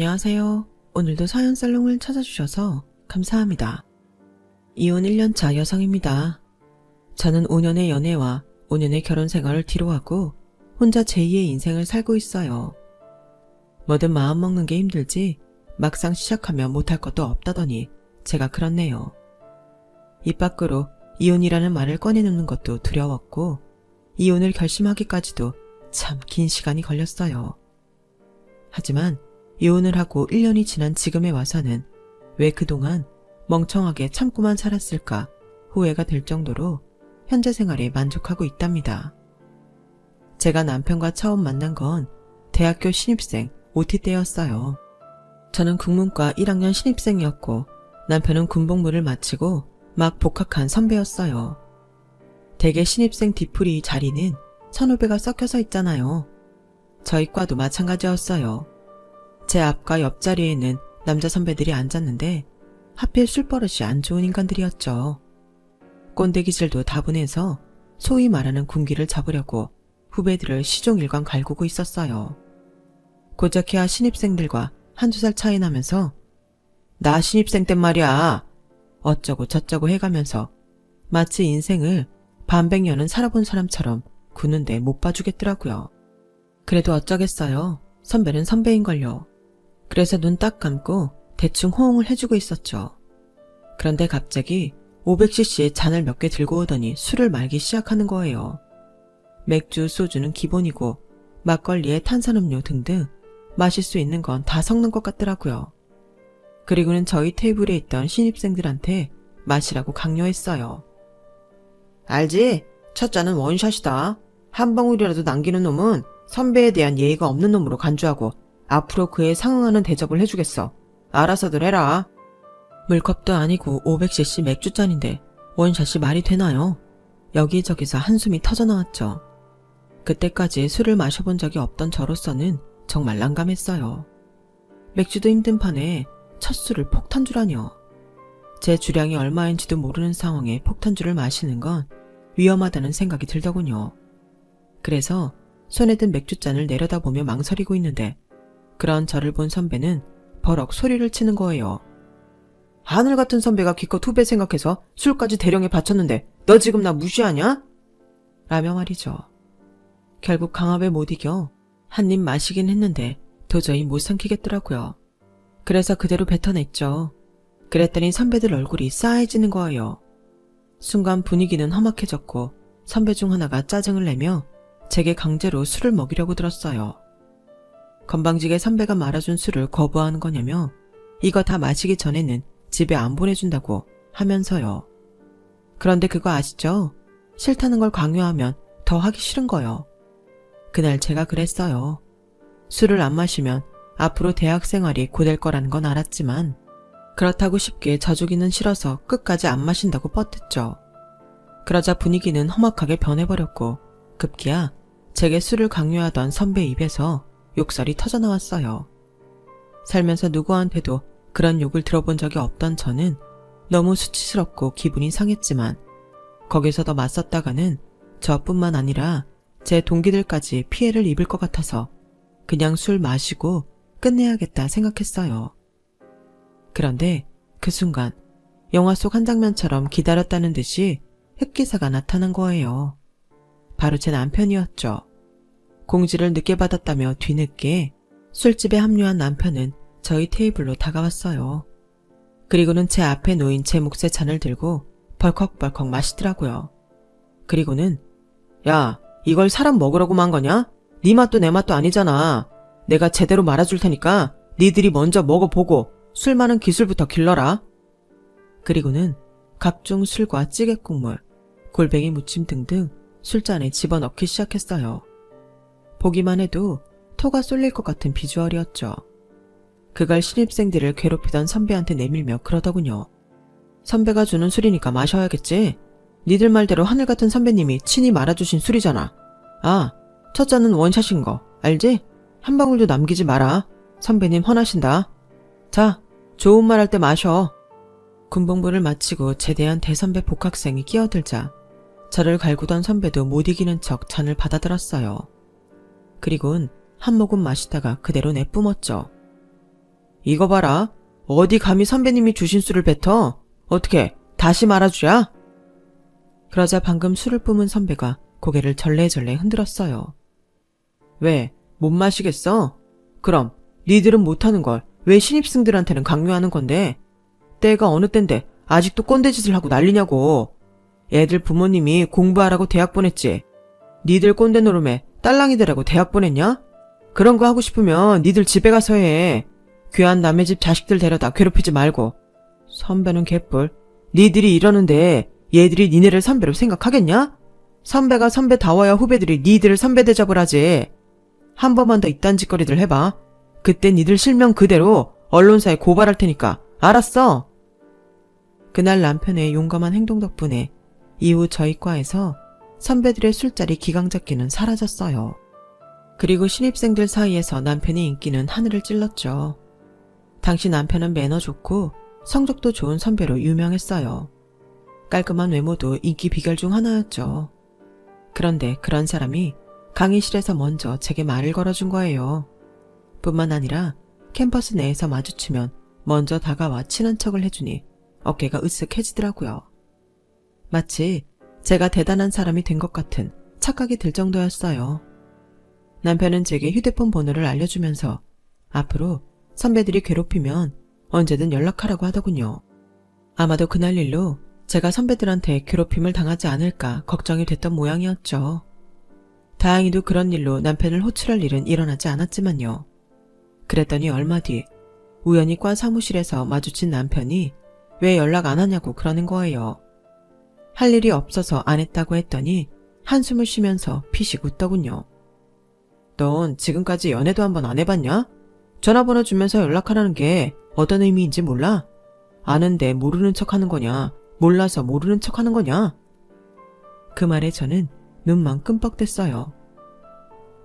안녕하세요. 오늘도 사연살롱을 찾아주셔서 감사합니다. 이혼 1년차 여성입니다. 저는 5년의 연애와 5년의 결혼 생활을 뒤로하고 혼자 제2의 인생을 살고 있어요. 뭐든 마음먹는 게 힘들지 막상 시작하면 못할 것도 없다더니 제가 그렇네요. 입 밖으로 이혼이라는 말을 꺼내놓는 것도 두려웠고 이혼을 결심하기까지도 참 긴 시간이 걸렸어요. 하지만 이혼을 하고 1년이 지난 지금에 와서는 왜 그동안 멍청하게 참고만 살았을까 후회가 될 정도로 현재 생활에 만족하고 있답니다. 제가 남편과 처음 만난 건 대학교 신입생 OT 때였어요. 저는 국문과 1학년 신입생이었고 남편은 군복무를 마치고 막 복학한 선배였어요. 대개 신입생 뒤풀이 자리는 선후배가 섞여서 있잖아요. 저희 과도 마찬가지였어요. 제 앞과 옆자리에는 남자 선배들이 앉았는데 하필 술버릇이 안 좋은 인간들이었죠. 꼰대 기질도 다분해서 소위 말하는 군기를 잡으려고 후배들을 시종일관 갈구고 있었어요. 고작해야 신입생들과 한두 살 차이 나면서 나 신입생 땐 말이야 어쩌고 저쩌고 해가면서 마치 인생을 반백년은 살아본 사람처럼 구는데 못 봐주겠더라고요. 그래도 어쩌겠어요. 선배는 선배인걸요. 그래서 눈 딱 감고 대충 호응을 해주고 있었죠. 그런데 갑자기 500cc의 잔을 몇 개 들고 오더니 술을 말기 시작하는 거예요. 맥주, 소주는 기본이고 막걸리에 탄산음료 등등 마실 수 있는 건 다 섞는 것 같더라고요. 그리고는 저희 테이블에 있던 신입생들한테 마시라고 강요했어요. 알지? 첫 잔은 원샷이다. 한 방울이라도 남기는 놈은 선배에 대한 예의가 없는 놈으로 간주하고 앞으로 그에 상응하는 대접을 해주겠어. 알아서들 해라. 물컵도 아니고 500cc 맥주잔인데 원샷이 말이 되나요? 여기저기서 한숨이 터져나왔죠. 그때까지 술을 마셔본 적이 없던 저로서는 정말 난감했어요. 맥주도 힘든 판에 첫 술을 폭탄주라뇨. 제 주량이 얼마인지도 모르는 상황에 폭탄주를 마시는 건 위험하다는 생각이 들더군요. 그래서 손에 든 맥주잔을 내려다보며 망설이고 있는데 그런 저를 본 선배는 버럭 소리를 치는 거예요. 하늘 같은 선배가 기껏 후배 생각해서 술까지 대령에 바쳤는데 너 지금 나 무시하냐? 라며 말이죠. 결국 강압에 못 이겨 한 입 마시긴 했는데 도저히 못 삼키겠더라고요. 그래서 그대로 뱉어냈죠. 그랬더니 선배들 얼굴이 싸해지는 거예요. 순간 분위기는 험악해졌고 선배 중 하나가 짜증을 내며 제게 강제로 술을 먹이려고 들었어요. 건방지게 선배가 말아준 술을 거부하는 거냐며 이거 다 마시기 전에는 집에 안 보내준다고 하면서요. 그런데 그거 아시죠? 싫다는 걸 강요하면 더 하기 싫은 거요. 그날 제가 그랬어요. 술을 안 마시면 앞으로 대학 생활이 고될 거라는 건 알았지만 그렇다고 쉽게 져주기는 싫어서 끝까지 안 마신다고 뻗댔죠. 그러자 분위기는 험악하게 변해버렸고 급기야 제게 술을 강요하던 선배 입에서 욕설이 터져나왔어요. 살면서 누구한테도 그런 욕을 들어본 적이 없던 저는 너무 수치스럽고 기분이 상했지만 거기서 더 맞섰다가는 저뿐만 아니라 제 동기들까지 피해를 입을 것 같아서 그냥 술 마시고 끝내야겠다 생각했어요. 그런데 그 순간 영화 속 한 장면처럼 기다렸다는 듯이 흑기사가 나타난 거예요. 바로 제 남편이었죠. 공지를 늦게 받았다며 뒤늦게 술집에 합류한 남편은 저희 테이블로 다가왔어요. 그리고는 제 앞에 놓인 제 몫의 잔을 들고 벌컥벌컥 마시더라고요. 그리고는 야, 이걸 사람 먹으라고 만 거냐? 네 맛도 내 맛도 아니잖아. 내가 제대로 말아줄 테니까 니들이 먼저 먹어보고 술 많은 기술부터 길러라. 그리고는 각종 술과 찌개 국물, 골뱅이 무침 등등 술잔에 집어넣기 시작했어요. 보기만 해도 토가 쏠릴 것 같은 비주얼이었죠. 그걸 신입생들을 괴롭히던 선배한테 내밀며 그러더군요. 선배가 주는 술이니까 마셔야겠지. 니들 말대로 하늘 같은 선배님이 친히 말아주신 술이잖아. 아, 첫 잔은 원샷인 거 알지? 한 방울도 남기지 마라. 선배님 헌하신다. 자, 좋은 말 할 때 마셔. 군복무를 마치고 제대한 대선배 복학생이 끼어들자 저를 갈구던 선배도 못 이기는 척 잔을 받아들었어요. 그리곤 한 모금 마시다가 그대로 내뿜었죠. 이거 봐라. 어디 감히 선배님이 주신 술을 뱉어? 어떻게 다시 말아주랴? 그러자 방금 술을 뿜은 선배가 고개를 절레절레 흔들었어요. 왜? 못 마시겠어? 그럼 니들은 못하는 걸 왜 신입생들한테는 강요하는 건데? 때가 어느 땐데 아직도 꼰대짓을 하고 난리냐고. 애들 부모님이 공부하라고 대학 보냈지. 니들 꼰대 노름에 딸랑이들하고 대학 보냈냐? 그런 거 하고 싶으면 니들 집에 가서 해. 귀한 남의 집 자식들 데려다 괴롭히지 말고. 선배는 개뿔. 니들이 이러는데 얘들이 니네를 선배로 생각하겠냐? 선배가 선배다워야 후배들이 니들을 선배 대접을 하지. 한 번만 더 이딴 짓거리들 해봐. 그때 니들 실명 그대로 언론사에 고발할 테니까. 알았어? 그날 남편의 용감한 행동 덕분에 이후 저희 과에서 선배들의 술자리 기강잡기는 사라졌어요. 그리고 신입생들 사이에서 남편의 인기는 하늘을 찔렀죠. 당시 남편은 매너 좋고 성적도 좋은 선배로 유명했어요. 깔끔한 외모도 인기 비결 중 하나였죠. 그런데 그런 사람이 강의실에서 먼저 제게 말을 걸어준 거예요. 뿐만 아니라 캠퍼스 내에서 마주치면 먼저 다가와 친한 척을 해주니 어깨가 으쓱해지더라고요. 마치 제가 대단한 사람이 된 것 같은 착각이 들 정도였어요. 남편은 제게 휴대폰 번호를 알려주면서 앞으로 선배들이 괴롭히면 언제든 연락하라고 하더군요. 아마도 그날 일로 제가 선배들한테 괴롭힘을 당하지 않을까 걱정이 됐던 모양이었죠. 다행히도 그런 일로 남편을 호출할 일은 일어나지 않았지만요. 그랬더니 얼마 뒤 우연히 과 사무실에서 마주친 남편이 왜 연락 안 하냐고 그러는 거예요. 할 일이 없어서 안 했다고 했더니 한숨을 쉬면서 피식 웃더군요. 넌 지금까지 연애도 한번 안 해봤냐? 전화번호 주면서 연락하라는 게 어떤 의미인지 몰라? 아는데 모르는 척 하는 거냐? 몰라서 모르는 척 하는 거냐? 그 말에 저는 눈만 끔뻑댔어요.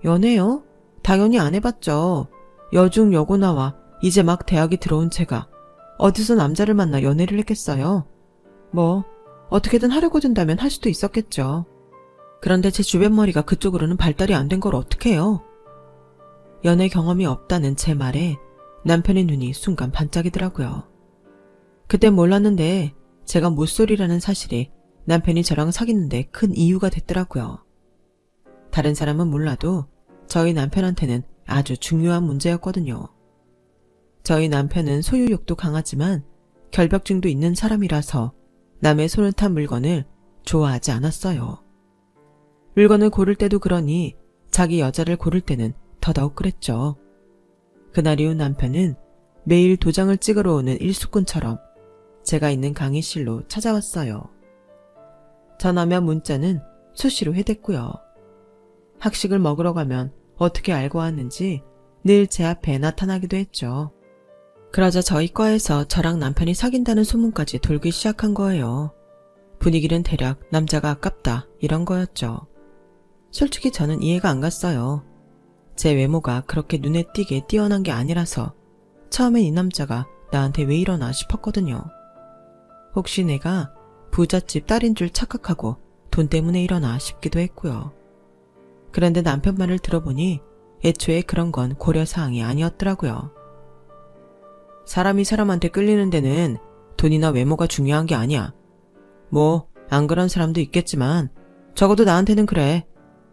연애요? 당연히 안 해봤죠. 여중 여고 나와 이제 막 대학에 들어온 제가 어디서 남자를 만나 연애를 했겠어요? 뭐 어떻게든 하려고 든다면 할 수도 있었겠죠. 그런데 제 주변 머리가 그쪽으로는 발달이 안 된 걸 어떡해요? 연애 경험이 없다는 제 말에 남편의 눈이 순간 반짝이더라고요. 그땐 몰랐는데 제가 모쏠이라는 사실이 남편이 저랑 사귀는데 큰 이유가 됐더라고요. 다른 사람은 몰라도 저희 남편한테는 아주 중요한 문제였거든요. 저희 남편은 소유욕도 강하지만 결벽증도 있는 사람이라서 남의 손을 탄 물건을 좋아하지 않았어요. 물건을 고를 때도 그러니 자기 여자를 고를 때는 더더욱 그랬죠. 그날 이후 남편은 매일 도장을 찍으러 오는 일수꾼처럼 제가 있는 강의실로 찾아왔어요. 전화며 문자는 수시로 해댔고요. 학식을 먹으러 가면 어떻게 알고 왔는지 늘 제 앞에 나타나기도 했죠. 그러자 저희 과에서 저랑 남편이 사귄다는 소문까지 돌기 시작한 거예요. 분위기는 대략 남자가 아깝다 이런 거였죠. 솔직히 저는 이해가 안 갔어요. 제 외모가 그렇게 눈에 띄게 뛰어난 게 아니라서 처음엔 이 남자가 나한테 왜 이러나 싶었거든요. 혹시 내가 부잣집 딸인 줄 착각하고 돈 때문에 이러나 싶기도 했고요. 그런데 남편 말을 들어보니 애초에 그런 건 고려사항이 아니었더라고요. 사람이 사람한테 끌리는 데는 돈이나 외모가 중요한 게 아니야. 뭐 안 그런 사람도 있겠지만 적어도 나한테는 그래.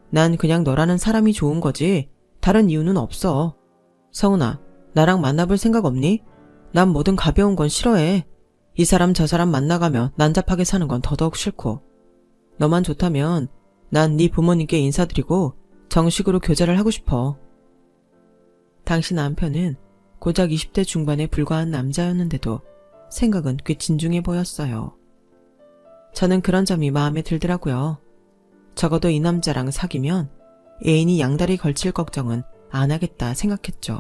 난 그냥 너라는 사람이 좋은 거지 다른 이유는 없어. 성은아, 나랑 만나볼 생각 없니? 난 뭐든 가벼운 건 싫어해. 이 사람 저 사람 만나가며 난잡하게 사는 건 더더욱 싫고. 너만 좋다면 난 네 부모님께 인사드리고 정식으로 교제를 하고 싶어. 당시 남편은 고작 20대 중반에 불과한 남자였는데도 생각은 꽤 진중해 보였어요. 저는 그런 점이 마음에 들더라고요. 적어도 이 남자랑 사귀면 애인이 양다리 걸칠 걱정은 안 하겠다 생각했죠.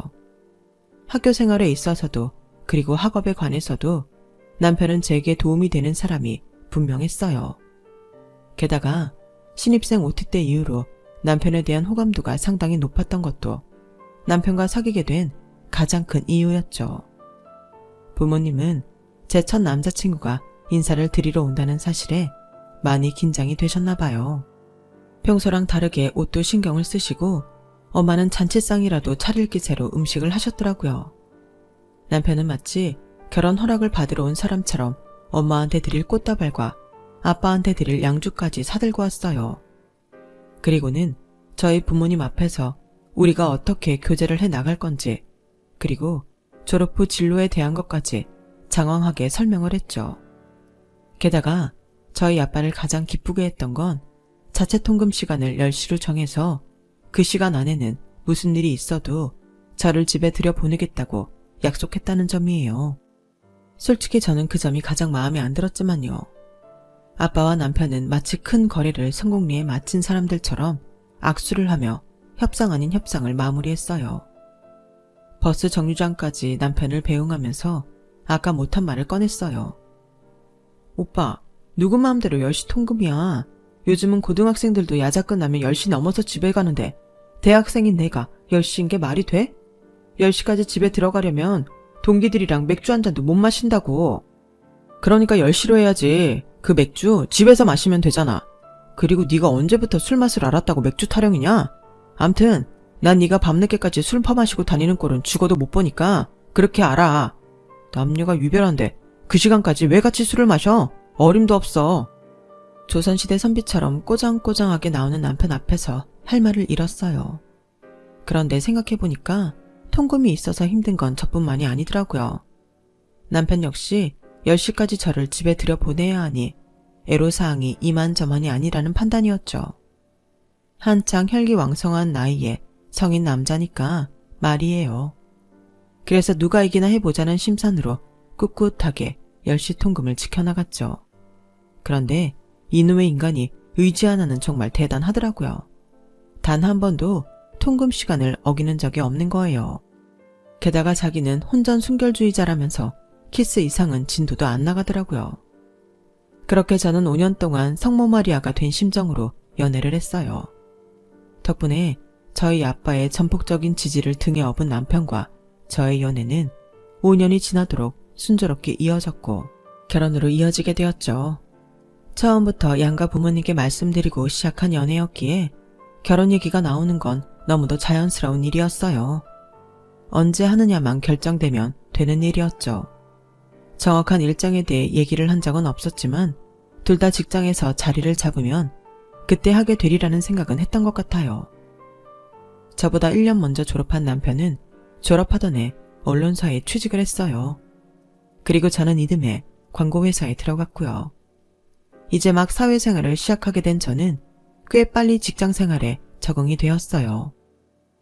학교 생활에 있어서도 그리고 학업에 관해서도 남편은 제게 도움이 되는 사람이 분명했어요. 게다가 신입생 OT 때 이후로 남편에 대한 호감도가 상당히 높았던 것도 남편과 사귀게 된 가장 큰 이유였죠. 부모님은 제 첫 남자친구가 인사를 드리러 온다는 사실에 많이 긴장이 되셨나 봐요. 평소랑 다르게 옷도 신경을 쓰시고 엄마는 잔치상이라도 차릴 기세로 음식을 하셨더라고요. 남편은 마치 결혼 허락을 받으러 온 사람처럼 엄마한테 드릴 꽃다발과 아빠한테 드릴 양주까지 사들고 왔어요. 그리고는 저희 부모님 앞에서 우리가 어떻게 교제를 해 나갈 건지, 그리고 졸업 후 진로에 대한 것까지 장황하게 설명을 했죠. 게다가 저희 아빠를 가장 기쁘게 했던 건 자체 통금 시간을 10시로 정해서 그 시간 안에는 무슨 일이 있어도 저를 집에 들여보내겠다고 약속했다는 점이에요. 솔직히 저는 그 점이 가장 마음에 안 들었지만요. 아빠와 남편은 마치 큰 거래를 성공리에 마친 사람들처럼 악수를 하며 협상 아닌 협상을 마무리했어요. 버스 정류장까지 남편을 배웅하면서 아까 못한 말을 꺼냈어요. 오빠, 누구 마음대로 10시 통금이야. 요즘은 고등학생들도 야자 끝나면 10시 넘어서 집에 가는데 대학생인 내가 10시인 게 말이 돼? 10시까지 집에 들어가려면 동기들이랑 맥주 한 잔도 못 마신다고. 그러니까 10시로 해야지. 그 맥주 집에서 마시면 되잖아. 그리고 네가 언제부터 술 맛을 알았다고 맥주 타령이냐? 암튼 난 네가 밤늦게까지 술 퍼마시고 다니는 꼴은 죽어도 못 보니까 그렇게 알아. 남녀가 유별한데 그 시간까지 왜 같이 술을 마셔? 어림도 없어. 조선시대 선비처럼 꼬장꼬장하게 나오는 남편 앞에서 할 말을 잃었어요. 그런데 생각해보니까 통금이 있어서 힘든 건 저뿐만이 아니더라고요. 남편 역시 10시까지 저를 집에 들여보내야 하니 애로사항이 이만저만이 아니라는 판단이었죠. 한창 혈기왕성한 나이에 성인 남자니까 말이에요. 그래서 누가 이기나 해보자는 심산으로 꿋꿋하게 10시 통금을 지켜나갔죠. 그런데 이놈의 인간이 의지 하나는 정말 대단하더라고요. 단 한 번도 통금 시간을 어기는 적이 없는 거예요. 게다가 자기는 혼전 순결주의자라면서 키스 이상은 진도도 안 나가더라고요. 그렇게 저는 5년 동안 성모 마리아가 된 심정으로 연애를 했어요. 덕분에 저희 아빠의 전폭적인 지지를 등에 업은 남편과 저의 연애는 5년이 지나도록 순조롭게 이어졌고 결혼으로 이어지게 되었죠. 처음부터 양가 부모님께 말씀드리고 시작한 연애였기에 결혼 얘기가 나오는 건 너무도 자연스러운 일이었어요. 언제 하느냐만 결정되면 되는 일이었죠. 정확한 일정에 대해 얘기를 한 적은 없었지만 둘 다 직장에서 자리를 잡으면 그때 하게 되리라는 생각은 했던 것 같아요. 저보다 1년 먼저 졸업한 남편은 졸업하던 해 언론사에 취직을 했어요. 그리고 저는 이듬해 광고회사에 들어갔고요. 이제 막 사회생활을 시작하게 된 저는 꽤 빨리 직장생활에 적응이 되었어요.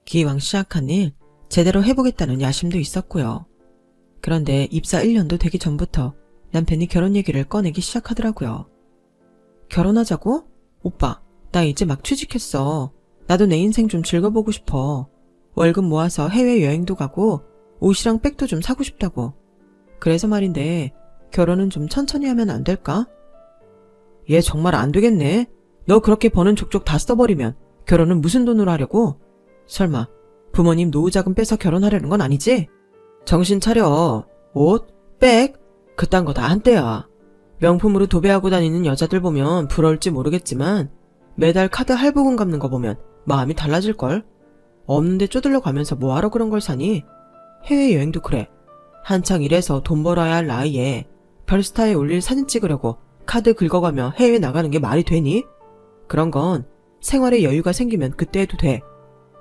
기왕 시작한 일 제대로 해보겠다는 야심도 있었고요. 그런데 입사 1년도 되기 전부터 남편이 결혼 얘기를 꺼내기 시작하더라고요. 결혼하자고? 오빠, 나 이제 막 취직했어. 나도 내 인생 좀 즐겨보고 싶어. 월급 모아서 해외여행도 가고 옷이랑 백도 좀 사고 싶다고. 그래서 말인데 결혼은 좀 천천히 하면 안 될까? 얘 정말 안 되겠네. 너 그렇게 버는 족족 다 써버리면 결혼은 무슨 돈으로 하려고? 설마 부모님 노후자금 빼서 결혼하려는 건 아니지? 정신 차려. 옷, 백, 그딴 거 다 한때야. 명품으로 도배하고 다니는 여자들 보면 부러울지 모르겠지만 매달 카드 할부금 갚는 거 보면 마음이 달라질걸? 없는데 쪼들려 가면서 뭐하러 그런 걸 사니? 해외여행도 그래. 한창 일해서 돈 벌어야 할 나이에 별스타에 올릴 사진 찍으려고 카드 긁어가며 해외 나가는 게 말이 되니? 그런 건 생활에 여유가 생기면 그때 해도 돼.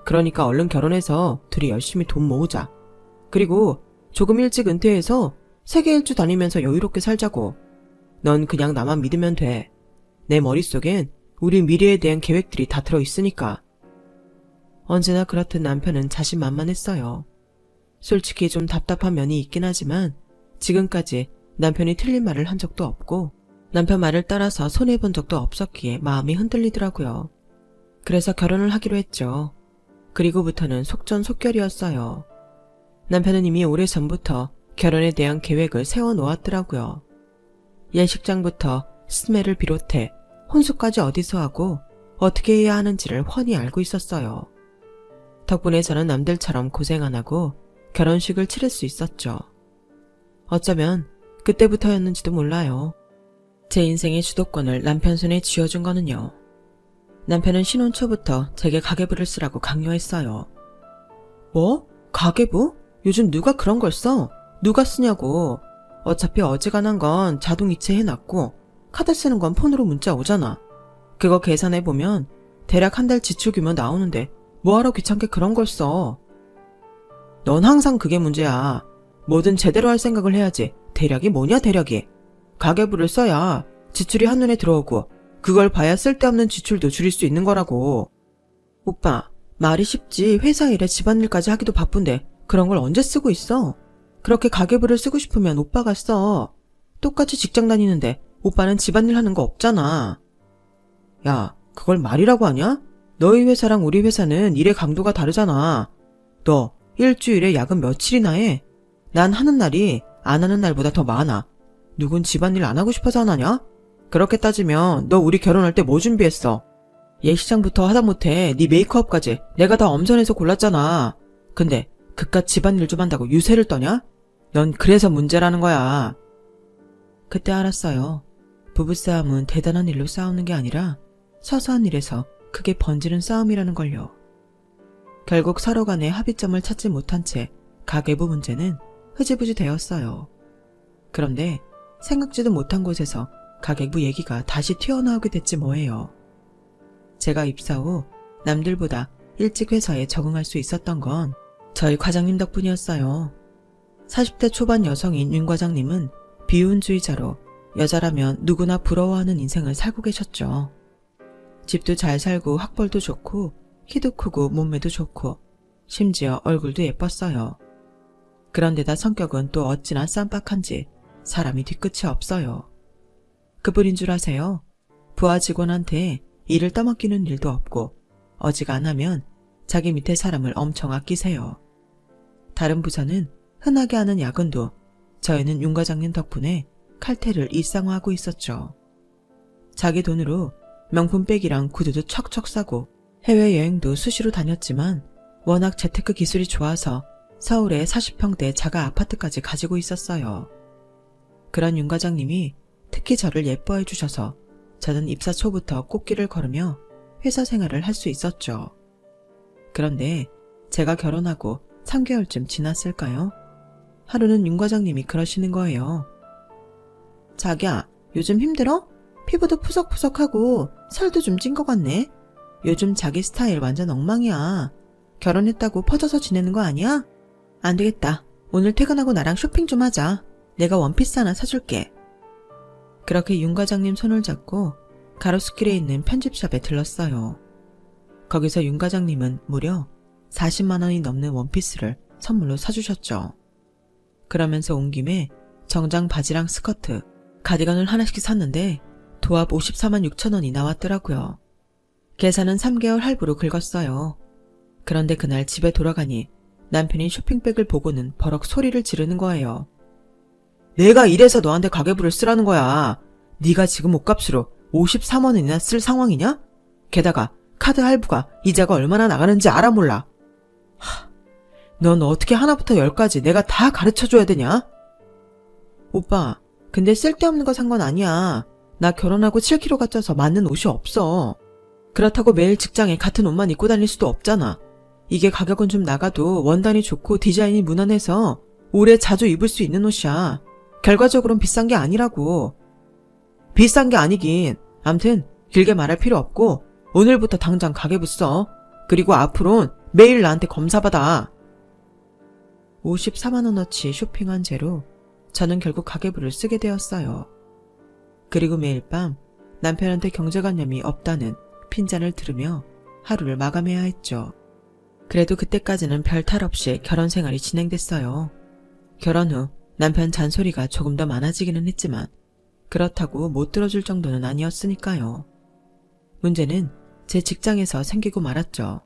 그러니까 얼른 결혼해서 둘이 열심히 돈 모으자. 그리고 조금 일찍 은퇴해서 세계 일주 다니면서 여유롭게 살자고. 넌 그냥 나만 믿으면 돼. 내 머릿속엔 우리 미래에 대한 계획들이 다 들어있으니까. 언제나 그렇듯 남편은 자신만만했어요. 솔직히 좀 답답한 면이 있긴 하지만 지금까지 남편이 틀린 말을 한 적도 없고 남편 말을 따라서 손해본 적도 없었기에 마음이 흔들리더라고요. 그래서 결혼을 하기로 했죠. 그리고부터는 속전속결이었어요. 남편은 이미 오래전부터 결혼에 대한 계획을 세워놓았더라고요. 예식장부터 스멜을 비롯해 혼수까지 어디서 하고 어떻게 해야 하는지를 훤히 알고 있었어요. 덕분에 저는 남들처럼 고생 안 하고 결혼식을 치를 수 있었죠. 어쩌면 그때부터였는지도 몰라요. 제 인생의 주도권을 남편 손에 쥐어준 거는요. 남편은 신혼 초부터 제게 가계부를 쓰라고 강요했어요. 뭐? 가계부? 요즘 누가 그런 걸 써? 누가 쓰냐고. 어차피 어지간한 건 자동 이체 해놨고 카드 쓰는 건 폰으로 문자 오잖아. 그거 계산해보면 대략 한 달 지출 규모 나오는데 뭐하러 귀찮게 그런 걸 써. 넌 항상 그게 문제야. 뭐든 제대로 할 생각을 해야지. 대략이 뭐냐 대략이. 가계부를 써야 지출이 한눈에 들어오고 그걸 봐야 쓸데없는 지출도 줄일 수 있는 거라고. 오빠, 말이 쉽지 회사 일에 집안일까지 하기도 바쁜데 그런 걸 언제 쓰고 있어? 그렇게 가계부를 쓰고 싶으면 오빠가 써. 똑같이 직장 다니는데 오빠는 집안일 하는 거 없잖아. 야, 그걸 말이라고 하냐? 너희 회사랑 우리 회사는 일의 강도가 다르잖아. 너 일주일에 야근 며칠이나 해? 난 하는 날이 안 하는 날보다 더 많아. 누군 집안일 안 하고 싶어서 안 하냐? 그렇게 따지면 너 우리 결혼할 때 뭐 준비했어? 예식장부터 하다못해 네 메이크업까지 내가 다 엄선해서 골랐잖아. 근데 그깟 집안일 좀 한다고 유세를 떠냐? 넌 그래서 문제라는 거야. 그때 알았어요. 부부싸움은 대단한 일로 싸우는 게 아니라 사소한 일에서 크게 번지는 싸움이라는 걸요. 결국 서로 간의 합의점을 찾지 못한 채 가계부 문제는 흐지부지 되었어요. 그런데 생각지도 못한 곳에서 가계부 얘기가 다시 튀어나오게 됐지 뭐예요. 제가 입사 후 남들보다 일찍 회사에 적응할 수 있었던 건 저희 과장님 덕분이었어요. 40대 초반 여성인 윤 과장님은 비혼주의자로 여자라면 누구나 부러워하는 인생을 살고 계셨죠. 집도 잘 살고 학벌도 좋고 키도 크고 몸매도 좋고 심지어 얼굴도 예뻤어요. 그런데다 성격은 또 어찌나 쌈박한지 사람이 뒤끝이 없어요. 그뿐인 줄 아세요? 부하 직원한테 일을 떠맡기는 일도 없고 어지간하면 자기 밑에 사람을 엄청 아끼세요. 다른 부서는 흔하게 하는 야근도 저희는 윤 과장님 덕분에 칼퇴를 일상화하고 있었죠. 자기 돈으로 명품백이랑 구두도 척척 사고 해외여행도 수시로 다녔지만 워낙 재테크 기술이 좋아서 서울에 40평대 자가 아파트까지 가지고 있었어요. 그런 윤 과장님이 특히 저를 예뻐해 주셔서 저는 입사 초부터 꽃길을 걸으며 회사 생활을 할 수 있었죠. 그런데 제가 결혼하고 3개월쯤 지났을까요? 하루는 윤 과장님이 그러시는 거예요. 자기야, 요즘 힘들어? 피부도 푸석푸석하고 살도 좀 찐 것 같네. 요즘 자기 스타일 완전 엉망이야. 결혼했다고 퍼져서 지내는 거 아니야? 안 되겠다. 오늘 퇴근하고 나랑 쇼핑 좀 하자. 내가 원피스 하나 사줄게. 그렇게 윤 과장님 손을 잡고 가로수길에 있는 편집샵에 들렀어요. 거기서 윤 과장님은 무려 40만 원이 넘는 원피스를 선물로 사주셨죠. 그러면서 온 김에 정장 바지랑 스커트, 가디건을 하나씩 샀는데 도합 54만 6천 원이 나왔더라고요. 계산은 3개월 할부로 긁었어요. 그런데 그날 집에 돌아가니 남편이 쇼핑백을 보고는 버럭 소리를 지르는 거예요. 내가 이래서 너한테 가계부를 쓰라는 거야. 네가 지금 옷값으로 53만 원이나 쓸 상황이냐? 게다가 카드 할부가 이자가 얼마나 나가는지 알아 몰라. 넌 어떻게 하나부터 10까지 내가 다 가르쳐줘야 되냐? 오빠, 근데 쓸데없는 거 산 건 아니야. 나 결혼하고 7kg가 쪄서 맞는 옷이 없어. 그렇다고 매일 직장에 같은 옷만 입고 다닐 수도 없잖아. 이게 가격은 좀 나가도 원단이 좋고 디자인이 무난해서 오래 자주 입을 수 있는 옷이야. 결과적으로는 비싼 게 아니라고. 비싼 게 아니긴. 암튼 길게 말할 필요 없고 오늘부터 당장 가계부 써. 그리고 앞으론 매일 나한테 검사받아. 54만 원어치 쇼핑한 채로 저는 결국 가계부를 쓰게 되었어요. 그리고 매일 밤 남편한테 경제관념이 없다는 핀잔을 들으며 하루를 마감해야 했죠. 그래도 그때까지는 별 탈 없이 결혼 생활이 진행됐어요. 결혼 후 남편 잔소리가 조금 더 많아지기는 했지만 그렇다고 못 들어줄 정도는 아니었으니까요. 문제는 제 직장에서 생기고 말았죠.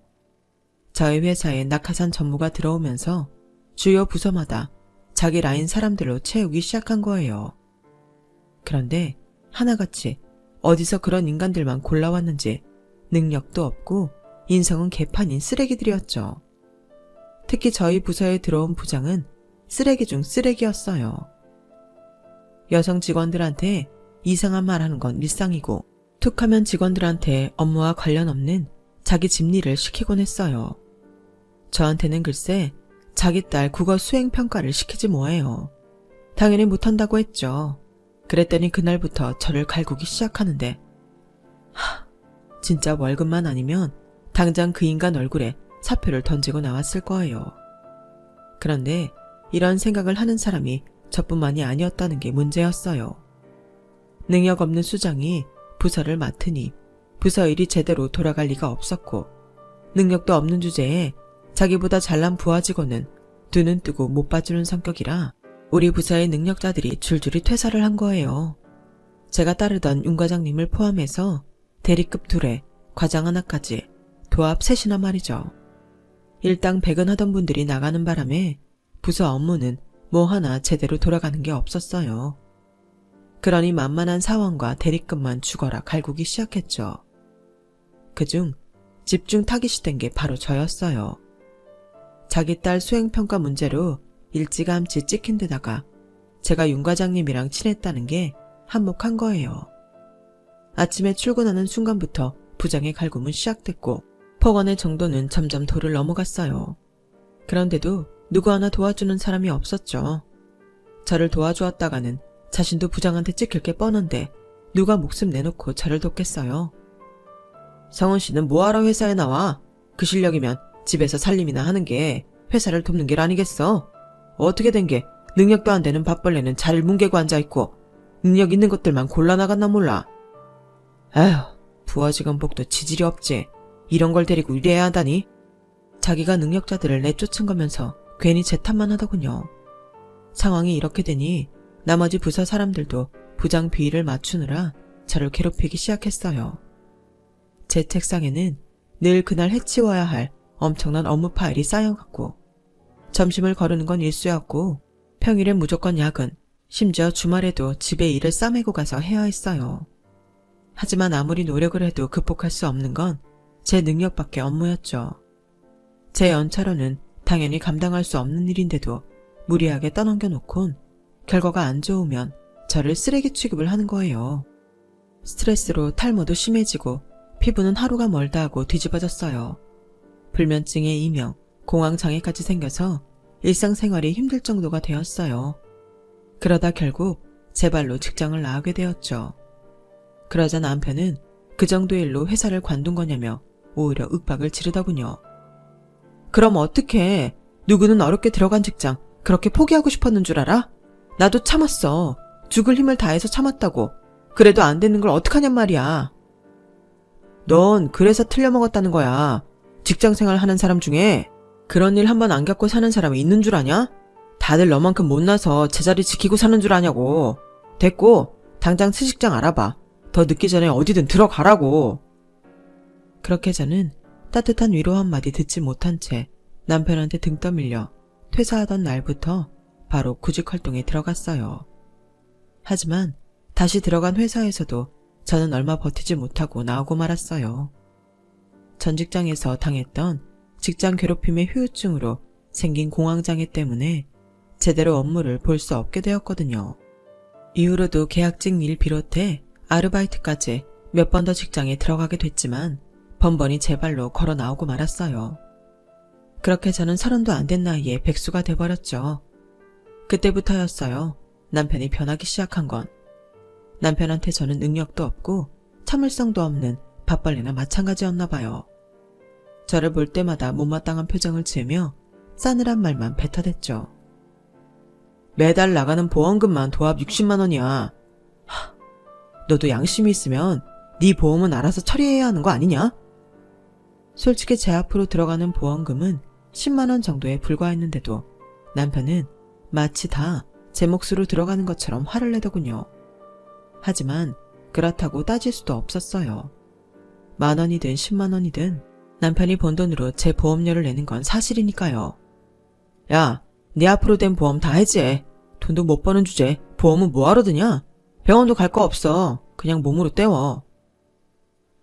저희 회사에 낙하산 전무가 들어오면서 주요 부서마다 자기 라인 사람들로 채우기 시작한 거예요. 그런데 하나같이 어디서 그런 인간들만 골라왔는지 능력도 없고 인성은 개판인 쓰레기들이었죠. 특히 저희 부서에 들어온 부장은 쓰레기 중 쓰레기였어요. 여성 직원들한테 이상한 말 하는 건 일상이고 툭하면 직원들한테 업무와 관련 없는 자기 집 일을 시키곤 했어요. 저한테는 글쎄 자기 딸 국어 수행 평가를 시키지 뭐예요. 당연히 못한다고 했죠. 그랬더니 그날부터 저를 갈구기 시작하는데 진짜 월급만 아니면 당장 그 인간 얼굴에 사표를 던지고 나왔을 거예요. 그런데 이런 생각을 하는 사람이 저뿐만이 아니었다는 게 문제였어요. 능력 없는 수장이 부서를 맡으니 부서 일이 제대로 돌아갈 리가 없었고, 능력도 없는 주제에 자기보다 잘난 부하 직원은 두 눈 뜨고 못 봐주는 성격이라 우리 부서의 능력자들이 줄줄이 퇴사를 한 거예요. 제가 따르던 윤 과장님을 포함해서 대리급 2에 과장 하나까지 도합 3이나 말이죠. 일당 100은 하던 분들이 나가는 바람에 부서 업무는 뭐 하나 제대로 돌아가는 게 없었어요. 그러니 만만한 사원과 대리급만 죽어라 갈구기 시작했죠. 그중 집중 타깃이 된 게 바로 저였어요. 자기 딸 수행평가 문제로 일찌감치 찍힌 데다가 제가 윤 과장님이랑 친했다는 게 한몫한 거예요. 아침에 출근하는 순간부터 부장의 갈굼은 시작됐고 폭언의 정도는 점점 도를 넘어갔어요. 그런데도 누구 하나 도와주는 사람이 없었죠. 저를 도와주었다가는 자신도 부장한테 찍힐 게 뻔한데 누가 목숨 내놓고 저를 돕겠어요. 성은 씨는 뭐하러 회사에 나와? 그 실력이면 집에서 살림이나 하는 게 회사를 돕는 길 아니겠어? 어떻게 된 게 능력도 안 되는 밥벌레는 자리를 뭉개고 앉아있고 능력 있는 것들만 골라나갔나 몰라. 아휴, 부하 직원 복도 지질이 없지. 이런 걸 데리고 일해야 하다니. 자기가 능력자들을 내쫓은 거면서 괜히 제 탓만 하더군요. 상황이 이렇게 되니 나머지 부서 사람들도 부장 비위를 맞추느라 저를 괴롭히기 시작했어요. 제 책상에는 늘 그날 해치워야 할 엄청난 업무 파일이 쌓여갔고, 점심을 거르는 건 일쑤였고 평일엔 무조건 야근, 심지어 주말에도 집에 일을 싸매고 가서 해야 했어요. 하지만 아무리 노력을 해도 극복할 수 없는 건 제 능력밖에 업무였죠. 제 연차로는 당연히 감당할 수 없는 일인데도 무리하게 떠넘겨놓곤 결과가 안 좋으면 저를 쓰레기 취급을 하는 거예요. 스트레스로 탈모도 심해지고 피부는 하루가 멀다 하고 뒤집어졌어요. 불면증에 이명, 공황장애까지 생겨서 일상생활이 힘들 정도가 되었어요. 그러다 결국 제 발로 직장을 나가게 되었죠. 그러자 남편은 그 정도 일로 회사를 관둔 거냐며 오히려 윽박을 지르더군요. 그럼 어떡해? 누구는 어렵게 들어간 직장 그렇게 포기하고 싶었는 줄 알아? 나도 참았어. 죽을 힘을 다해서 참았다고. 그래도 안 되는 걸 어떡하냔 말이야. 넌 그래서 틀려먹었다는 거야. 직장생활 하는 사람 중에 그런 일 한 번 안 겪고 사는 사람이 있는 줄 아냐? 다들 너만큼 못나서 제자리 지키고 사는 줄 아냐고. 됐고 당장 새 직장 알아봐. 더 늦기 전에 어디든 들어가라고. 그렇게 저는 따뜻한 위로 한마디 듣지 못한 채 남편한테 등 떠밀려 퇴사하던 날부터 바로 구직 활동에 들어갔어요. 하지만 다시 들어간 회사에서도 저는 얼마 버티지 못하고 나오고 말았어요. 전 직장에서 당했던 직장 괴롭힘의 후유증으로 생긴 공황장애 때문에 제대로 업무를 볼 수 없게 되었거든요. 이후로도 계약직 일 비롯해 아르바이트까지 몇 번 더 직장에 들어가게 됐지만 번번이 제 발로 걸어 나오고 말았어요. 그렇게 저는 30도 안 된 나이에 백수가 돼버렸죠. 그때부터였어요. 남편이 변하기 시작한 건. 남편한테 저는 능력도 없고 참을성도 없는 밥벌레나 마찬가지였나 봐요. 저를 볼 때마다 못마땅한 표정을 지으며 싸늘한 말만 뱉어댔죠. 매달 나가는 보험금만 도합 60만 원이야. 너도 양심이 있으면 네 보험은 알아서 처리해야 하는 거 아니냐? 솔직히 제 앞으로 들어가는 보험금은 10만 원 정도에 불과했는데도 남편은 마치 다 제 몫으로 들어가는 것처럼 화를 내더군요. 하지만 그렇다고 따질 수도 없었어요. 10,000원이든 10만 원이든 남편이 번 돈으로 제 보험료를 내는 건 사실이니까요. 야, 네 앞으로 된 보험 다 해지해. 돈도 못 버는 주제 보험은 뭐하러 드냐? 병원도 갈 거 없어. 그냥 몸으로 때워.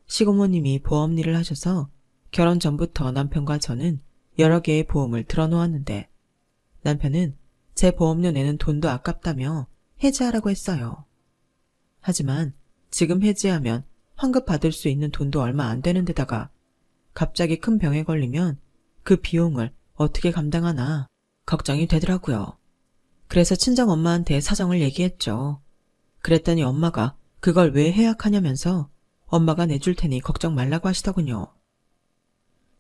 시고모님이 보험 일을 하셔서 결혼 전부터 남편과 저는 여러 개의 보험을 들어놓았는데 남편은 제 보험료 내는 돈도 아깝다며 해지하라고 했어요. 하지만 지금 해지하면 환급 받을 수 있는 돈도 얼마 안 되는 데다가 갑자기 큰 병에 걸리면 그 비용을 어떻게 감당하나 걱정이 되더라고요. 그래서 친정엄마한테 사정을 얘기했죠. 그랬더니 엄마가 그걸 왜 해약하냐면서 엄마가 내줄 테니 걱정 말라고 하시더군요.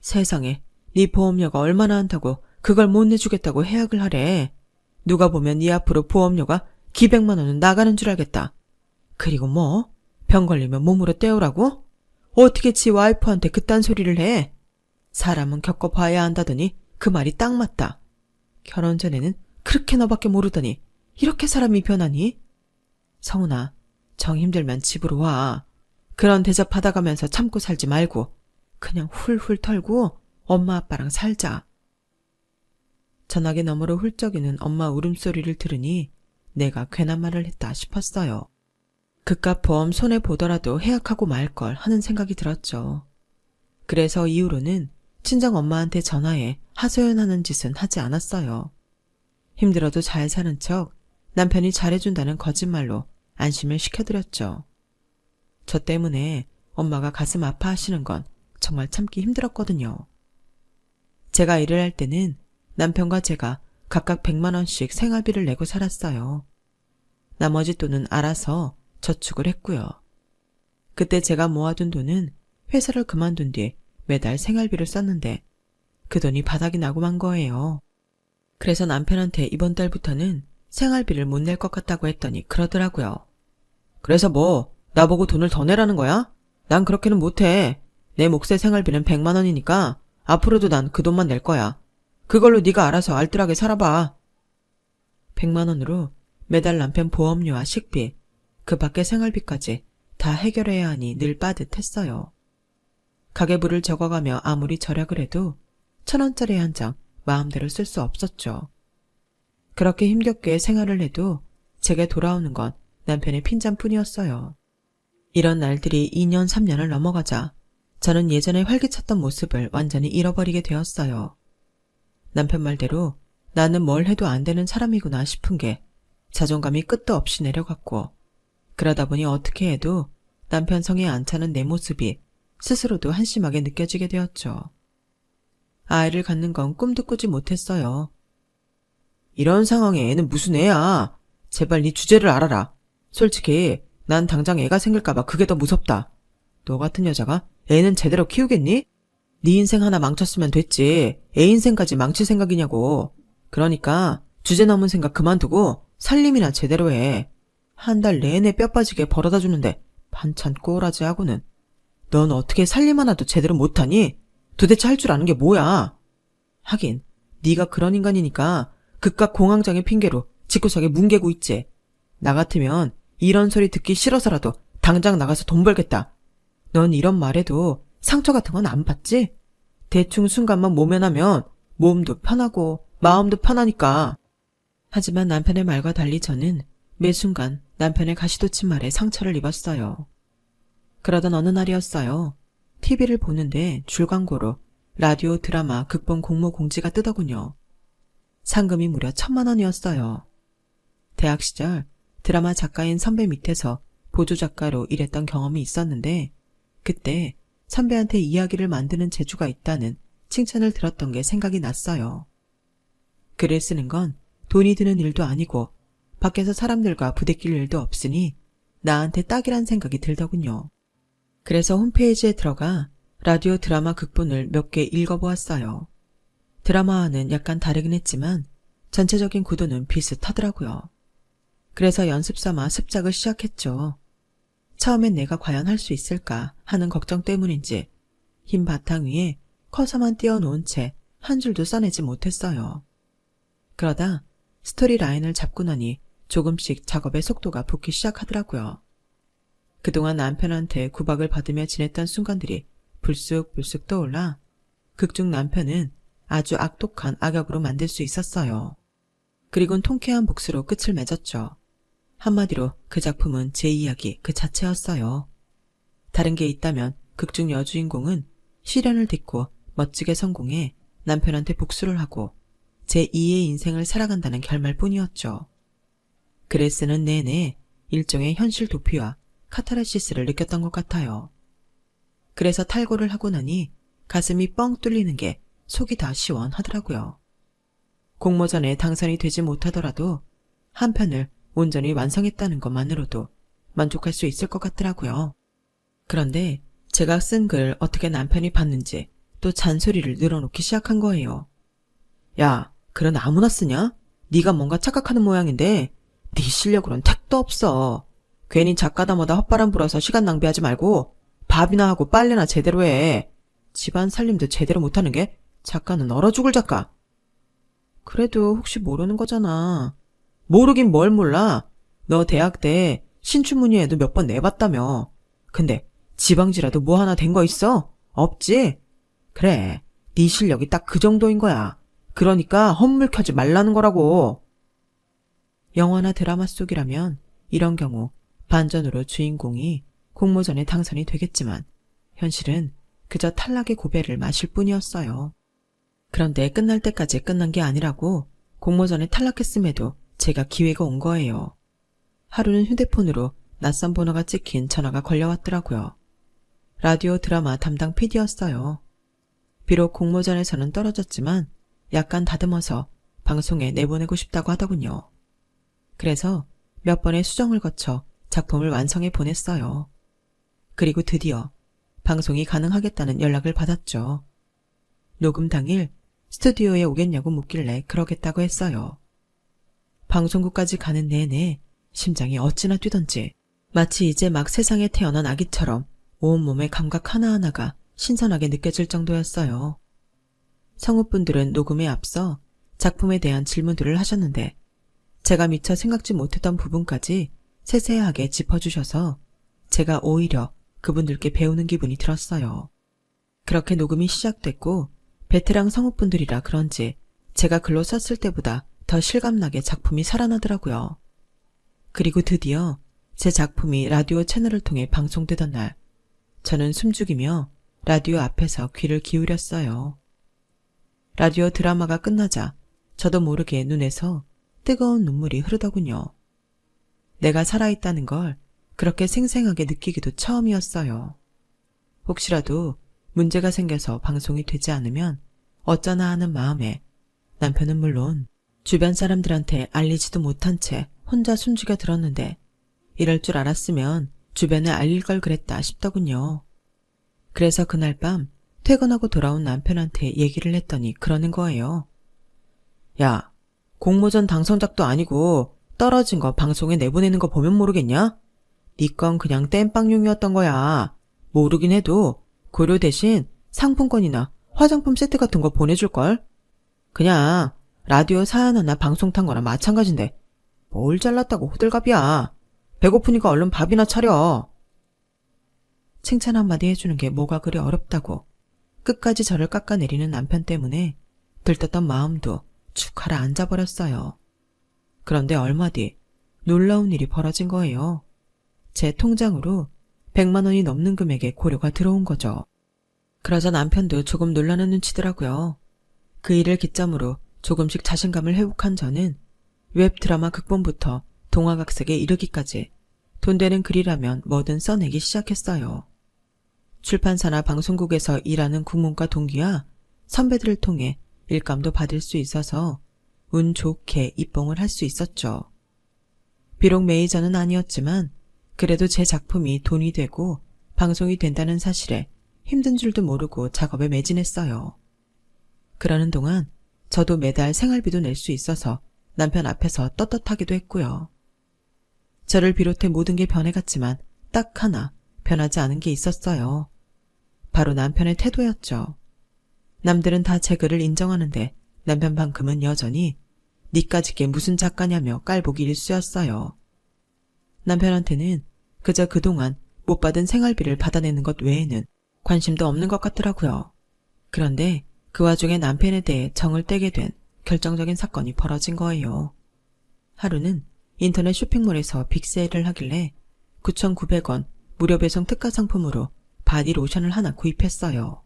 세상에, 네 보험료가 얼마나 한다고 그걸 못 내주겠다고 해약을 하래. 누가 보면 네 앞으로 보험료가 기백만 원은 나가는 줄 알겠다. 그리고 뭐? 병 걸리면 몸으로 때우라고? 어떻게 지 와이프한테 그딴 소리를 해? 사람은 겪어봐야 한다더니 그 말이 딱 맞다. 결혼 전에는 그렇게 너밖에 모르더니 이렇게 사람이 변하니? 성훈아, 정 힘들면 집으로 와. 그런 대접 받아가면서 참고 살지 말고 그냥 훌훌 털고 엄마 아빠랑 살자. 전화기 너머로 훌쩍이는 엄마 울음소리를 들으니 내가 괜한 말을 했다 싶었어요. 그깟 보험 손해보더라도 해약하고 말걸 하는 생각이 들었죠. 그래서 이후로는 친정엄마한테 전화해 하소연하는 짓은 하지 않았어요. 힘들어도 잘 사는 척 남편이 잘해준다는 거짓말로 안심을 시켜드렸죠. 저 때문에 엄마가 가슴 아파하시는 건 정말 참기 힘들었거든요. 제가 일을 할 때는 남편과 제가 각각 100만 원씩 생활비를 내고 살았어요. 나머지 돈은 알아서 저축을 했고요. 그때 제가 모아둔 돈은 회사를 그만둔 뒤 매달 생활비를 썼는데 그 돈이 바닥이 나고 만 거예요. 그래서 남편한테 이번 달부터는 생활비를 못 낼 것 같다고 했더니 그러더라고요. 그래서 뭐 나보고 돈을 더 내라는 거야? 난 그렇게는 못해. 내 몫의 생활비는 100만 원이니까 앞으로도 난 그 돈만 낼 거야. 그걸로 네가 알아서 알뜰하게 살아봐. 100만 원으로 매달 남편 보험료와 식비, 그 밖의 생활비까지 다 해결해야 하니 늘 빠듯했어요. 가계부를 적어가며 아무리 절약을 해도 1,000원짜리 한 장 마음대로 쓸 수 없었죠. 그렇게 힘겹게 생활을 해도 제게 돌아오는 건 남편의 핀잔뿐이었어요. 이런 날들이 2년, 3년을 넘어가자 저는 예전에 활기찼던 모습을 완전히 잃어버리게 되었어요. 남편 말대로 나는 뭘 해도 안 되는 사람이구나 싶은 게 자존감이 끝도 없이 내려갔고, 그러다 보니 어떻게 해도 남편 성에 안 차는 내 모습이 스스로도 한심하게 느껴지게 되었죠. 아이를 갖는 건 꿈도 꾸지 못했어요. 이런 상황에 애는 무슨 애야. 제발 네 주제를 알아라. 솔직히 난 당장 애가 생길까봐 그게 더 무섭다. 너 같은 여자가 애는 제대로 키우겠니? 네 인생 하나 망쳤으면 됐지. 애 인생까지 망칠 생각이냐고. 그러니까 주제 넘은 생각 그만두고 살림이나 제대로 해. 한 달 내내 뼈 빠지게 벌어다 주는데 반찬 꼬라지 하고는. 넌 어떻게 살림 하나도 제대로 못하니? 도대체 할 줄 아는 게 뭐야? 하긴 네가 그런 인간이니까 그깟 공황장애 핑계로 집구석에 뭉개고 있지. 나 같으면 이런 소리 듣기 싫어서라도 당장 나가서 돈 벌겠다. 넌 이런 말에도 상처 같은 건 안 받지? 대충 순간만 모면하면 몸도 편하고 마음도 편하니까. 하지만 남편의 말과 달리 저는 매 순간 남편의 가시돋친 말에 상처를 입었어요. 그러던 어느 날이었어요. TV를 보는데 줄 광고로 라디오 드라마 극본 공모 공지가 뜨더군요. 상금이 무려 1,000만 원이었어요. 대학 시절 드라마 작가인 선배 밑에서 보조작가로 일했던 경험이 있었는데 그때 선배한테 이야기를 만드는 재주가 있다는 칭찬을 들었던 게 생각이 났어요. 글을 쓰는 건 돈이 드는 일도 아니고 밖에서 사람들과 부대낄 일도 없으니 나한테 딱이란 생각이 들더군요. 그래서 홈페이지에 들어가 라디오 드라마 극본을 몇 개 읽어보았어요. 드라마와는 약간 다르긴 했지만 전체적인 구도는 비슷하더라고요. 그래서 연습 삼아 습작을 시작했죠. 처음엔 내가 과연 할 수 있을까 하는 걱정 때문인지 흰 바탕 위에 커서만 띄워놓은 채 한 줄도 써내지 못했어요. 그러다 스토리 라인을 잡고 나니 조금씩 작업의 속도가 붙기 시작하더라고요. 그동안 남편한테 구박을 받으며 지냈던 순간들이 불쑥불쑥 떠올라 극중 남편은 아주 악독한 악역으로 만들 수 있었어요. 그리곤 통쾌한 복수로 끝을 맺었죠. 한마디로 그 작품은 제 이야기 그 자체였어요. 다른 게 있다면 극중 여주인공은 시련을 딛고 멋지게 성공해 남편한테 복수를 하고 제2의 인생을 살아간다는 결말뿐이었죠. 글을 쓰는 내내 일종의 현실 도피와 카타르시스를 느꼈던 것 같아요. 그래서 탈고를 하고 나니 가슴이 뻥 뚫리는 게 속이 다 시원하더라고요. 공모전에 당선이 되지 못하더라도 한 편을 온전히 완성했다는 것만으로도 만족할 수 있을 것 같더라고요. 그런데 제가 쓴 글 어떻게 남편이 봤는지 또 잔소리를 늘어놓기 시작한 거예요. 야, 글은 아무나 쓰냐? 네가 뭔가 착각하는 모양인데 네 실력으론 택도 없어. 괜히 작가다 뭐다 헛바람 불어서 시간 낭비하지 말고 밥이나 하고 빨래나 제대로 해. 집안 살림도 제대로 못하는 게 작가는 얼어 죽을 작가. 그래도 혹시 모르는 거잖아. 모르긴 뭘 몰라. 너 대학 때 신춘문예에도 몇 번 내봤다며. 근데 지방지라도 뭐 하나 된 거 있어? 없지? 그래, 네 실력이 딱 그 정도인 거야. 그러니까 헛물 켜지 말라는 거라고. 영화나 드라마 속이라면 이런 경우 반전으로 주인공이 공모전에 당선이 되겠지만 현실은 그저 탈락의 고배를 마실 뿐이었어요. 그런데 끝날 때까지 끝난 게 아니라고 공모전에 탈락했음에도 제가 기회가 온 거예요. 하루는 휴대폰으로 낯선 번호가 찍힌 전화가 걸려왔더라고요. 라디오 드라마 담당 PD였어요. 비록 공모전에서는 떨어졌지만 약간 다듬어서 방송에 내보내고 싶다고 하더군요. 그래서 몇 번의 수정을 거쳐 작품을 완성해 보냈어요. 그리고 드디어 방송이 가능하겠다는 연락을 받았죠. 녹음 당일 스튜디오에 오겠냐고 묻길래 그러겠다고 했어요. 방송국까지 가는 내내 심장이 어찌나 뛰던지 마치 이제 막 세상에 태어난 아기처럼 온몸의 감각 하나하나가 신선하게 느껴질 정도였어요. 성우분들은 녹음에 앞서 작품에 대한 질문들을 하셨는데 제가 미처 생각지 못했던 부분까지 세세하게 짚어주셔서 제가 오히려 그분들께 배우는 기분이 들었어요. 그렇게 녹음이 시작됐고 베테랑 성우분들이라 그런지 제가 글로 썼을 때보다 더 실감나게 작품이 살아나더라고요. 그리고 드디어 제 작품이 라디오 채널을 통해 방송되던 날 저는 숨죽이며 라디오 앞에서 귀를 기울였어요. 라디오 드라마가 끝나자 저도 모르게 눈에서 뜨거운 눈물이 흐르더군요. 내가 살아있다는 걸 그렇게 생생하게 느끼기도 처음이었어요. 혹시라도 문제가 생겨서 방송이 되지 않으면 어쩌나 하는 마음에 남편은 물론 주변 사람들한테 알리지도 못한 채 혼자 숨죽여 들었는데 이럴 줄 알았으면 주변에 알릴 걸 그랬다 싶더군요. 그래서 그날 밤 퇴근하고 돌아온 남편한테 얘기를 했더니 그러는 거예요. 야, 공모전 당선작도 아니고 떨어진 거 방송에 내보내는 거 보면 모르겠냐? 네 건 그냥 땜빵용이었던 거야. 모르긴 해도 고려 대신 상품권이나 화장품 세트 같은 거 보내줄걸? 그냥 라디오 사연 하나 방송 탄 거나 마찬가지인데 뭘 잘났다고 호들갑이야. 배고프니까 얼른 밥이나 차려. 칭찬 한마디 해주는 게 뭐가 그리 어렵다고 끝까지 저를 깎아내리는 남편 때문에 들떴던 마음도 축 가라앉아버렸어요. 그런데 얼마 뒤 놀라운 일이 벌어진 거예요. 제 통장으로 100만 원이 넘는 금액의 고려가 들어온 거죠. 그러자 남편도 조금 놀라는 눈치더라고요. 그 일을 기점으로 조금씩 자신감을 회복한 저는 웹 드라마 극본부터 동화각색에 이르기까지 돈 되는 글이라면 뭐든 써내기 시작했어요. 출판사나 방송국에서 일하는 국문과 동기와 선배들을 통해 일감도 받을 수 있어서 운 좋게 입봉을 할 수 있었죠. 비록 메이저는 아니었지만 그래도 제 작품이 돈이 되고 방송이 된다는 사실에 힘든 줄도 모르고 작업에 매진했어요. 그러는 동안 저도 매달 생활비도 낼 수 있어서 남편 앞에서 떳떳하기도 했고요. 저를 비롯해 모든 게 변해갔지만 딱 하나 변하지 않은 게 있었어요. 바로 남편의 태도였죠. 남들은 다 제 글을 인정하는데 남편만큼은 여전히 니까지 게 무슨 작가냐며 깔보기 일쑤였어요. 남편한테는 그저 그동안 못 받은 생활비를 받아내는 것 외에는 관심도 없는 것 같더라고요. 그런데 그 와중에 남편에 대해 정을 떼게 된 결정적인 사건이 벌어진 거예요. 하루는 인터넷 쇼핑몰에서 빅세일을 하길래 9,900원 무료 배송 특가 상품으로 바디 로션을 하나 구입했어요.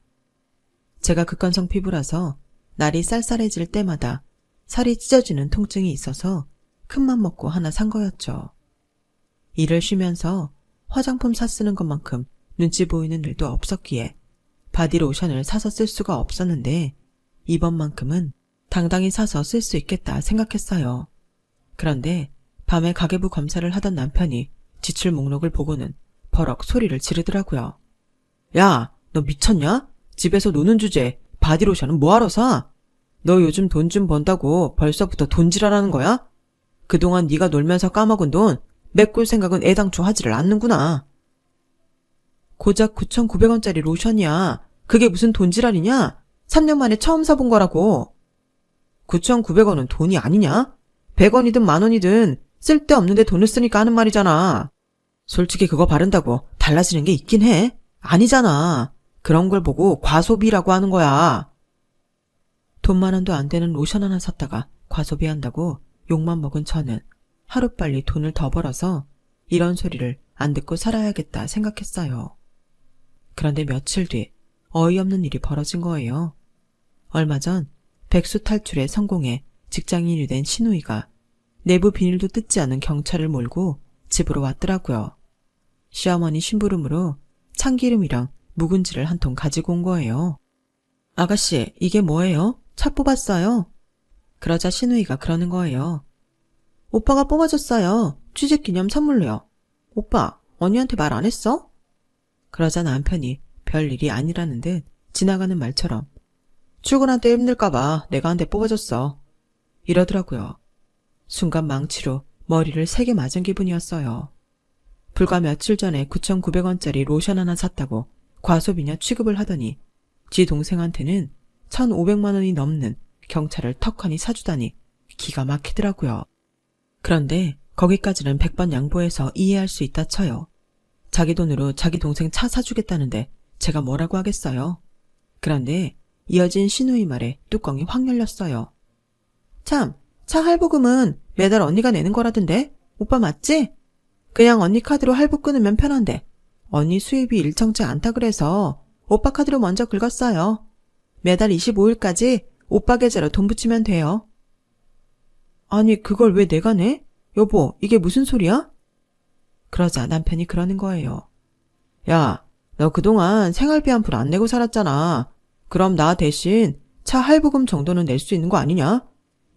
제가 극건성 피부라서 날이 쌀쌀해질 때마다 살이 찢어지는 통증이 있어서 큰맘 먹고 하나 산 거였죠. 일을 쉬면서 화장품 사 쓰는 것만큼 눈치 보이는 일도 없었기에 바디 로션을 사서 쓸 수가 없었는데 이번만큼은 당당히 사서 쓸 수 있겠다 생각했어요. 그런데 밤에 가계부 검사를 하던 남편이 지출 목록을 보고는 버럭 소리를 지르더라고요. 야, 너 미쳤냐? 집에서 노는 주제에 바디로션은 뭐하러 사? 너 요즘 돈 좀 번다고 벌써부터 돈질하라는 거야? 그동안 네가 놀면서 까먹은 돈 메꿀 생각은 애당초 하지를 않는구나. 고작 9,900원짜리 로션이야. 그게 무슨 돈지랄이냐? 3년 만에 처음 사본 거라고. 9,900원은 돈이 아니냐? 100원이든 만원이든 쓸데없는데 돈을 쓰니까 하는 말이잖아. 솔직히 그거 바른다고 달라지는 게 있긴 해. 아니잖아. 그런 걸 보고 과소비라고 하는 거야. 돈 10,000원도 안 되는 로션 하나 샀다가 과소비한다고 욕만 먹은 저는 하루빨리 돈을 더 벌어서 이런 소리를 안 듣고 살아야겠다 생각했어요. 그런데 며칠 뒤 어이없는 일이 벌어진 거예요. 얼마 전 백수 탈출에 성공해 직장인이 된 시누이가 내부 비닐도 뜯지 않은 경찰을 몰고 집으로 왔더라고요. 시어머니 심부름으로 참기름이랑 묵은지를 한 통 가지고 온 거예요. 아가씨, 이게 뭐예요? 차 뽑았어요. 그러자 시누이가 그러는 거예요. 오빠가 뽑아줬어요. 취직기념 선물로요. 오빠, 언니한테 말 안 했어? 그러자 남편이 별일이 아니라는 듯 지나가는 말처럼 출근할 때 힘들까봐 내가 한 대 뽑아줬어. 이러더라고요. 순간 망치로 머리를 3개 맞은 기분이었어요. 불과 며칠 전에 9,900원짜리 로션 하나 샀다고 과소비냐 취급을 하더니 지 동생한테는 1,500만 원이 넘는 경차를 턱하니 사주다니 기가 막히더라고요. 그런데 거기까지는 100번 양보해서 이해할 수 있다 쳐요. 자기 돈으로 자기 동생 차 사주겠다는데 제가 뭐라고 하겠어요. 그런데 이어진 시누이 말에 뚜껑이 확 열렸어요. 참, 차 할부금은 매달 언니가 내는 거라던데? 오빠 맞지? 그냥 언니 카드로 할부 끊으면 편한데 언니 수입이 일정치 않다 그래서 오빠 카드로 먼저 긁었어요. 매달 25일까지 오빠 계좌로 돈 붙이면 돼요. 아니 그걸 왜 내가 내? 여보, 이게 무슨 소리야? 그러자 남편이 그러는 거예요. 야, 너 그동안 생활비 한 푼 안 내고 살았잖아. 그럼 나 대신 차 할부금 정도는 낼 수 있는 거 아니냐?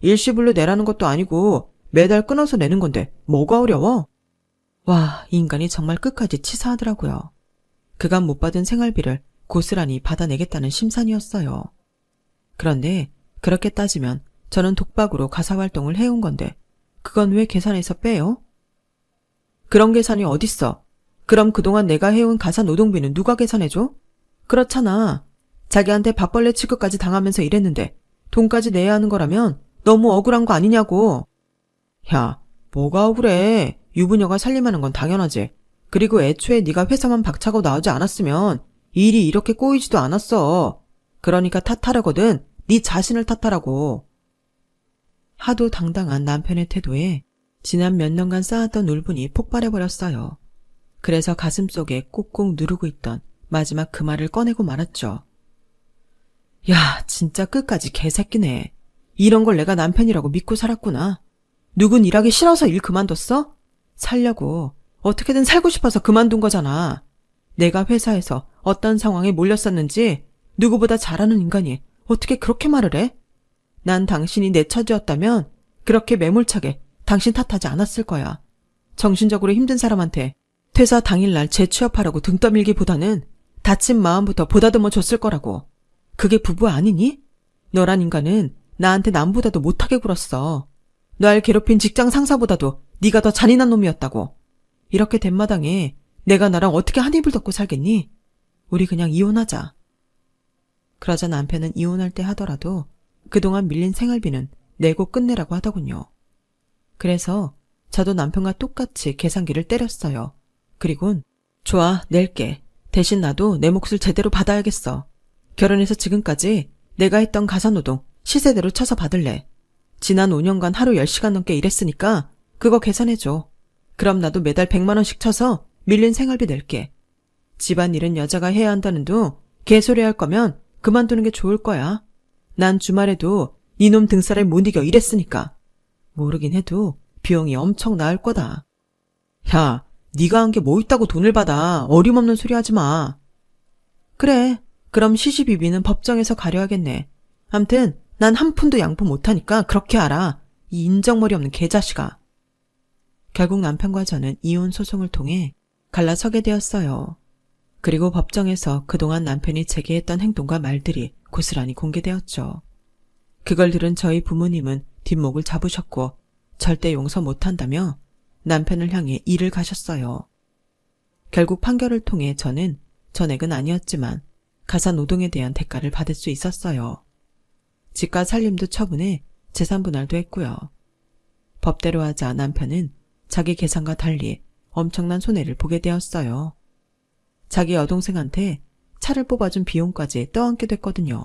일시불로 내라는 것도 아니고 매달 끊어서 내는 건데 뭐가 어려워? 와, 이 인간이 정말 끝까지 치사하더라고요. 그간 못 받은 생활비를 고스란히 받아내겠다는 심산이었어요. 그런데 그렇게 따지면 저는 독박으로 가사활동을 해온 건데 그건 왜 계산해서 빼요? 그런 계산이 어딨어? 그럼 그동안 내가 해온 가사 노동비는 누가 계산해줘? 그렇잖아. 자기한테 밥벌레 취급까지 당하면서 일했는데 돈까지 내야 하는 거라면 너무 억울한 거 아니냐고. 야, 뭐가 억울해. 유부녀가 살림하는 건 당연하지. 그리고 애초에 네가 회사만 박차고 나오지 않았으면 일이 이렇게 꼬이지도 않았어. 그러니까 탓하라거든. 네 자신을 탓하라고. 하도 당당한 남편의 태도에 지난 몇 년간 쌓았던 울분이 폭발해버렸어요. 그래서 가슴속에 꾹꾹 누르고 있던 마지막 그 말을 꺼내고 말았죠. 야, 진짜 끝까지 개새끼네. 이런 걸 내가 남편이라고 믿고 살았구나. 누군 일하기 싫어서 일 그만뒀어? 살려고 어떻게든 살고 싶어서 그만둔 거잖아. 내가 회사에서 어떤 상황에 몰렸었는지 누구보다 잘 아는 인간이 어떻게 그렇게 말을 해? 난 당신이 내 처지였다면 그렇게 매몰차게 당신 탓하지 않았을 거야. 정신적으로 힘든 사람한테 퇴사 당일날 재취업하라고 등 떠밀기보다는 다친 마음부터 보다듬어 줬을 거라고. 그게 부부 아니니? 너란 인간은 나한테 남보다도 못하게 굴었어. 날 괴롭힌 직장 상사보다도 네가 더 잔인한 놈이었다고. 이렇게 된 마당에 내가 나랑 어떻게 한 입을 덮고 살겠니? 우리 그냥 이혼하자. 그러자 남편은 이혼할 때 하더라도 그동안 밀린 생활비는 내고 끝내라고 하더군요. 그래서 저도 남편과 똑같이 계산기를 때렸어요. 그리곤 좋아, 낼게. 대신 나도 내 몫을 제대로 받아야겠어. 결혼해서 지금까지 내가 했던 가사노동 시세대로 쳐서 받을래. 지난 5년간 하루 10시간 넘게 일했으니까 그거 계산해줘. 그럼 나도 매달 100만 원씩 쳐서 밀린 생활비 낼게. 집안일은 여자가 해야 한다는 둥 개소리 할 거면 그만두는 게 좋을 거야. 난 주말에도 니놈 등살에 못 이겨 일했으니까. 모르긴 해도 비용이 엄청 나을 거다. 야, 네가 한 게 뭐 있다고 돈을 받아. 어림없는 소리 하지 마. 그래, 그럼 시시비비는 법정에서 가려야겠네. 암튼 난 한 푼도 양보 못하니까 그렇게 알아. 이 인정머리 없는 개자식아. 결국 남편과 저는 이혼 소송을 통해 갈라서게 되었어요. 그리고 법정에서 그동안 남편이 제게 했던 행동과 말들이 고스란히 공개되었죠. 그걸 들은 저희 부모님은 뒷목을 잡으셨고 절대 용서 못한다며 남편을 향해 일을 가셨어요. 결국 판결을 통해 저는 전액은 아니었지만 가사 노동에 대한 대가를 받을 수 있었어요. 집과 살림도 처분해 재산 분할도 했고요. 법대로 하자 남편은 자기 계산과 달리 엄청난 손해를 보게 되었어요. 자기 여동생한테 차를 뽑아준 비용까지 떠안게 됐거든요.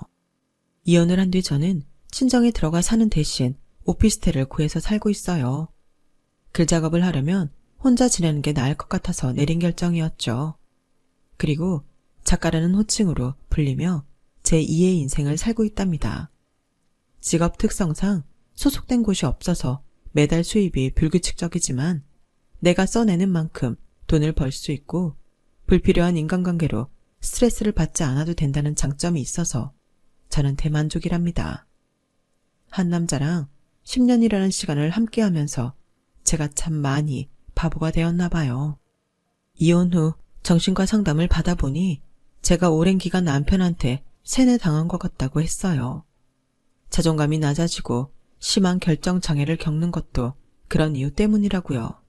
이혼을 한 뒤 저는 친정에 들어가 사는 대신 오피스텔을 구해서 살고 있어요. 글 작업을 하려면 혼자 지내는 게 나을 것 같아서 내린 결정이었죠. 그리고 작가라는 호칭으로 불리며 제2의 인생을 살고 있답니다. 직업 특성상 소속된 곳이 없어서 매달 수입이 불규칙적이지만 내가 써내는 만큼 돈을 벌 수 있고 불필요한 인간관계로 스트레스를 받지 않아도 된다는 장점이 있어서 저는 대만족이랍니다. 한 남자랑 10년이라는 시간을 함께하면서 제가 참 많이 바보가 되었나 봐요. 이혼 후 정신과 상담을 받아보니 제가 오랜 기간 남편한테 세뇌당한 것 같다고 했어요. 자존감이 낮아지고 심한 결정장애를 겪는 것도 그런 이유 때문이라고요.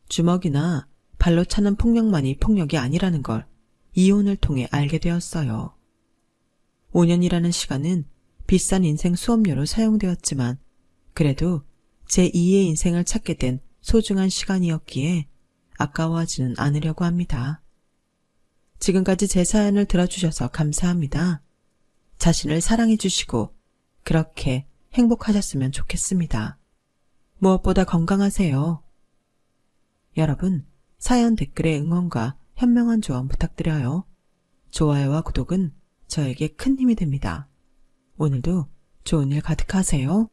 주먹이나 발로 차는 폭력만이 폭력이 아니라는 걸 이혼을 통해 알게 되었어요. 5년이라는 시간은 비싼 인생 수업료로 사용되었지만 그래도 제2의 인생을 찾게 된 소중한 시간이었기에 아까워하지는 않으려고 합니다. 지금까지 제 사연을 들어주셔서 감사합니다. 자신을 사랑해 주시고 그렇게 행복하셨으면 좋겠습니다. 무엇보다 건강하세요. 여러분, 사연 댓글에 응원과 현명한 조언 부탁드려요. 좋아요와 구독은 저에게 큰 힘이 됩니다. 오늘도 좋은 일 가득하세요.